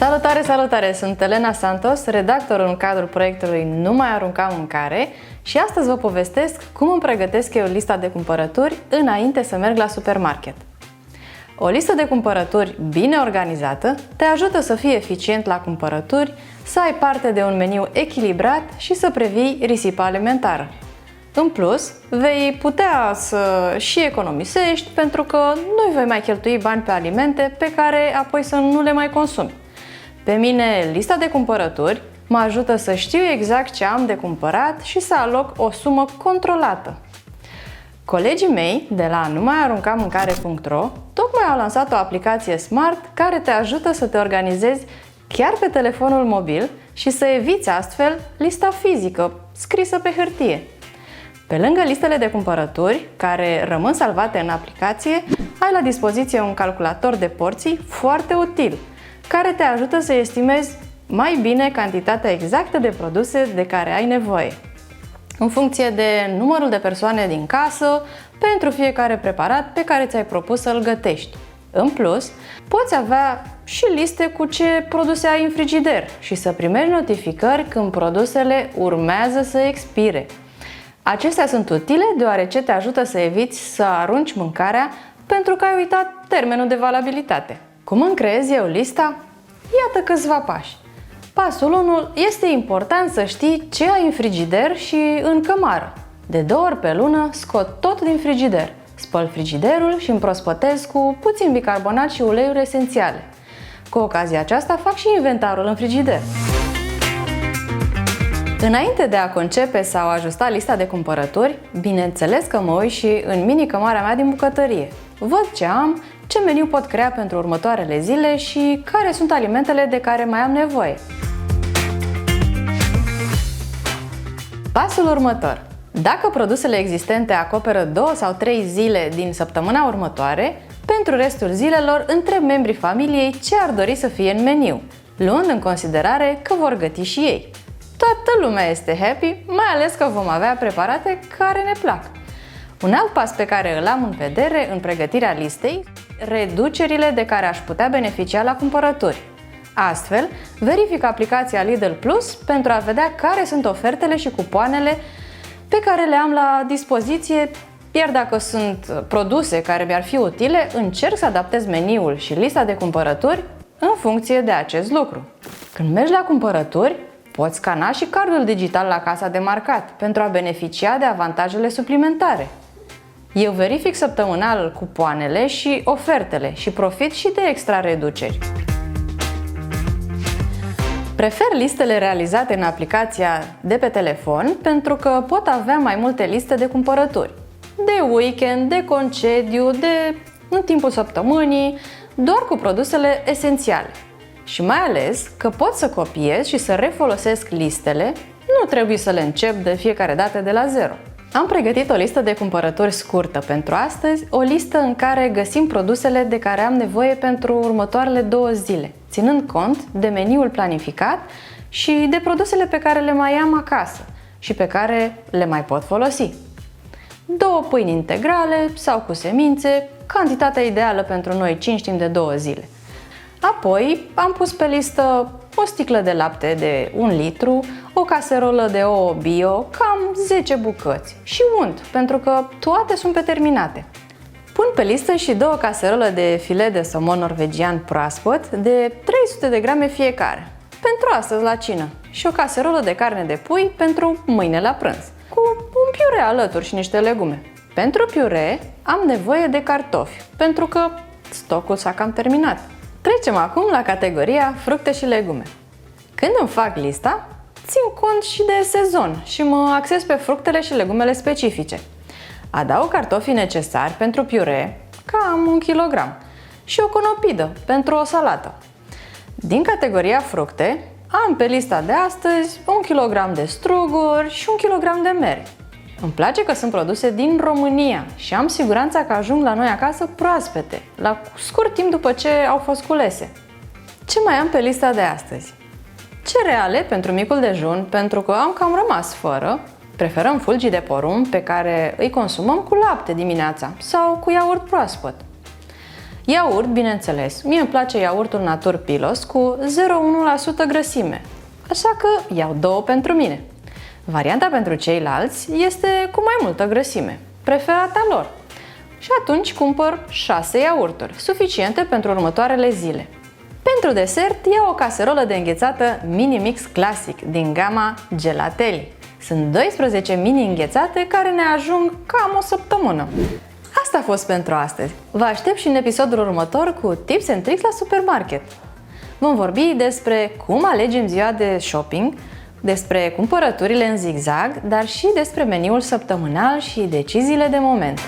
Salutare, salutare! Sunt Elena Santos, redactor în cadrul proiectului Nu mai arunca mâncare și astăzi vă povestesc cum îmi pregătesc eu lista de cumpărături înainte să merg la supermarket. O listă de cumpărături bine organizată te ajută să fii eficient la cumpărături, să ai parte de un meniu echilibrat și să previi risipa alimentară. În plus, vei putea să și economisești pentru că nu vei mai cheltui bani pe alimente pe care apoi să nu le mai consumi. Pe mine, lista de cumpărături mă ajută să știu exact ce am de cumpărat și să aloc o sumă controlată. Colegii mei de la numaiaruncamâncare.ro tocmai au lansat o aplicație smart care te ajută să te organizezi chiar pe telefonul mobil și să eviți astfel lista fizică, scrisă pe hârtie. Pe lângă listele de cumpărături, care rămân salvate în aplicație, ai la dispoziție un calculator de porții foarte util, care te ajută să estimezi mai bine cantitatea exactă de produse de care ai nevoie, în funcție de numărul de persoane din casă, pentru fiecare preparat pe care ți-ai propus să-l gătești. În plus, poți avea și liste cu ce produse ai în frigider și să primești notificări când produsele urmează să expire. Acestea sunt utile deoarece te ajută să eviți să arunci mâncarea pentru că ai uitat termenul de valabilitate. Cum îmi creez eu lista? Iată câțiva pași. Pasul 1. Este important să știi ce ai în frigider și în cămară. De 2 ori pe lună scot tot din frigider, spăl frigiderul și împrospătez cu puțin bicarbonat și uleiuri esențiale. Cu ocazia aceasta fac și inventarul în frigider. Înainte de a concepe sau ajusta lista de cumpărături, bineînțeles că mă uit și în mini-cămara mea din bucătărie. Văd ce am, ce meniu pot crea pentru următoarele zile și care sunt alimentele de care mai am nevoie. Pasul următor. Dacă produsele existente acoperă 2 sau 3 zile din săptămâna următoare, pentru restul zilelor întreb membrii familiei ce ar dori să fie în meniu, luând în considerare că vor găti și ei. Toată lumea este happy, mai ales că vom avea preparate care ne plac. Un alt pas pe care îl am în vedere în pregătirea listei, reducerile de care aș putea beneficia la cumpărături. Astfel, verific aplicația Lidl Plus pentru a vedea care sunt ofertele și cupoanele pe care le am la dispoziție, iar dacă sunt produse care mi-ar fi utile, încerc să adaptez meniul și lista de cumpărături în funcție de acest lucru. Când mergi la cumpărături, poți scana și cardul digital la casa de marcat pentru a beneficia de avantajele suplimentare. Eu verific săptămânal cupoanele și ofertele și profit și de extra reduceri. Prefer listele realizate în aplicația de pe telefon pentru că pot avea mai multe liste de cumpărături. De weekend, de concediu, în timpul săptămânii, doar cu produsele esențiale. Și mai ales că pot să copiez și să refolosesc listele, nu trebuie să le încep de fiecare dată de la zero. Am pregătit o listă de cumpărături scurtă pentru astăzi, o listă în care găsim produsele de care am nevoie pentru următoarele 2 zile, ținând cont de meniul planificat și de produsele pe care le mai am acasă și pe care le mai pot folosi. 2 pâini integrale sau cu semințe, cantitatea ideală pentru noi 5 timp de 2 zile. Apoi am pus pe listă o sticlă de lapte de 1 litru, o caserolă de ouă bio, cam 10 bucăți și unt, pentru că toate sunt preterminate. Pun pe listă și 2 caserole de filet de somon norvegian proaspăt de 300 de grame fiecare, pentru astăzi la cină, și o caserolă de carne de pui pentru mâine la prânz, cu un piure alături și niște legume. Pentru piure am nevoie de cartofi, pentru că stocul s-a cam terminat. Trecem acum la categoria fructe și legume. Când îmi fac lista, țin cont și de sezon și mă axez pe fructele și legumele specifice. Adaug cartofii necesari pentru piure, cam 1 kg, și o conopidă pentru o salată. Din categoria fructe, am pe lista de astăzi 1 kg de struguri și 1 kg de mere. Îmi place că sunt produse din România și am siguranța că ajung la noi acasă proaspete, la scurt timp după ce au fost culese. Ce mai am pe lista de astăzi? Cereale pentru micul dejun, pentru că am cam rămas fără. Preferăm fulgi de porumb pe care îi consumăm cu lapte dimineața sau cu iaurt proaspăt. Iaurt, bineînțeles, mie îmi place iaurtul Natur Pilos cu 0,1% grăsime, așa că iau 2 pentru mine. Varianta pentru ceilalți este cu mai multă grăsime, preferata lor. Și atunci cumpăr 6 iaurturi, suficiente pentru următoarele zile. Pentru desert iau o caserolă de înghețată Mini Mix Classic din gama Gelatelli. Sunt 12 mini înghețate care ne ajung cam o săptămână. Asta a fost pentru astăzi. Vă aștept și în episodul următor cu tips and tricks la supermarket. Vom vorbi despre cum alegem ziua de shopping, despre cumpărăturile în zigzag, dar și despre meniul săptămânal și deciziile de moment.